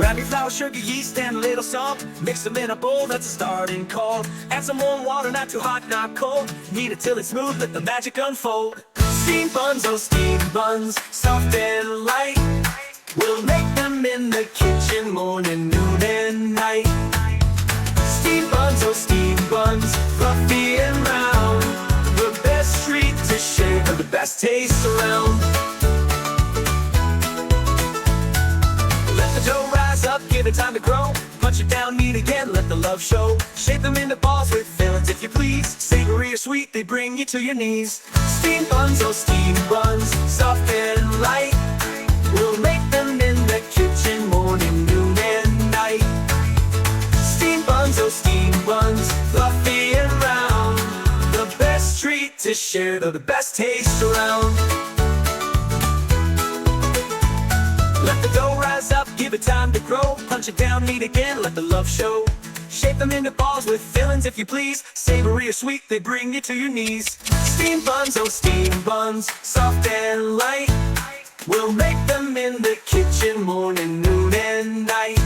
Grab your flour, sugar, yeast, and a little salt. Mix them in a bowl, that's a starting call. Add some warm water, not too hot, not cold. Knead it till it's smooth, let the magic unfold. Steamed buns, oh steamed buns, soft and light. We'll make them in the kitchen morning, noon, and night. Steamed buns, oh steamed buns, fluffy and round. The best treat to share, the best taste around. Let the dough rise up, give it time to grow. Punch it down, knead again, let the love show. Shape them into balls with fillings if you please. Savory or sweet, they bring you to your knees. Steamed buns, oh steamed buns, soft and light. We'll make them in the kitchen morning, noon, and night. Steamed buns, oh steamed buns, fluffy and round. The best treat to share, the best taste around. Let the dough rise up, give it time to grow. Punch it down, knead again, let the love show. Shape them into balls with fillings if you please. Savory or sweet, they bring you to your knees. Steamed buns, oh steamed buns, soft and light. We'll make them in the kitchen morning, noon, and night.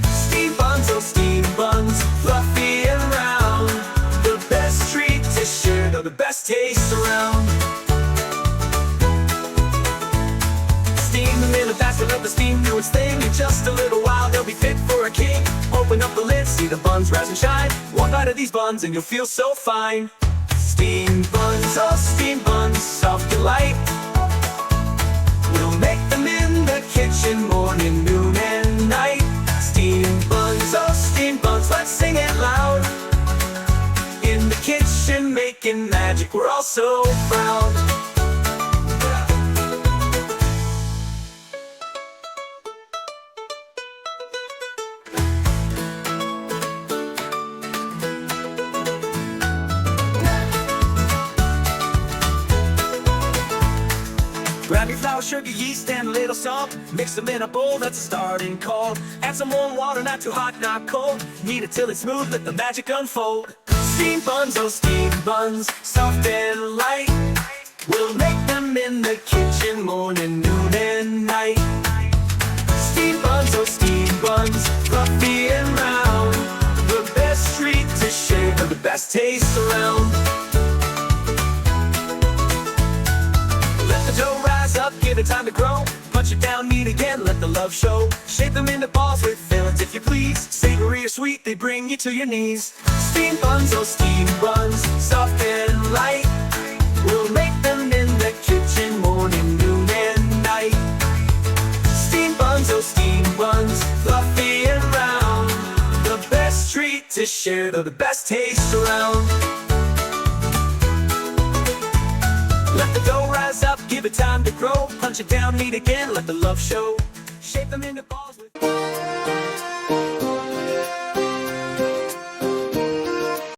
Steamed buns, oh steamed buns, fluffy and round. The best treat to share, the best taste around. Steam them in a basket, let the steam do its thing. In just a little while, they'll be fit for a king. Open up the lid, see the buns rise and shine. One bite of these buns and you'll feel so fine. Steamed buns, oh steamed buns, soft and light. We'll make them in the kitchen morning, noon, and night. Steamed buns, oh steamed buns, let's sing it loud. In the kitchen making magic, we're all so proud. Grab your flour, sugar, yeast, and a little salt. Mix them in a bowl, that's a starting call. Add some warm water, not too hot, not cold. Knead it till it's smooth, let the magic unfold. Steamed buns, oh steamed buns, soft and light. We'll make them in the kitchen morning, noon, and night. Steamed buns, oh steamed buns, fluffy and round. The best treat to share, the best taste around. Let the dough rise up, give it time to grow. Punch it down, knead again, let the love show. Shape them into balls with fillings if you please. Savory or sweet, they bring you to your knees. Steamed buns, oh steamed buns, soft and light. We'll make them in the kitchen morning, noon, and night. Steamed buns, oh steamed buns, fluffy and round. The best treat to share, the best taste around. Let the dough rise up, give it time to grow. Punch it down, knead again, let the love show. Shape them into balls with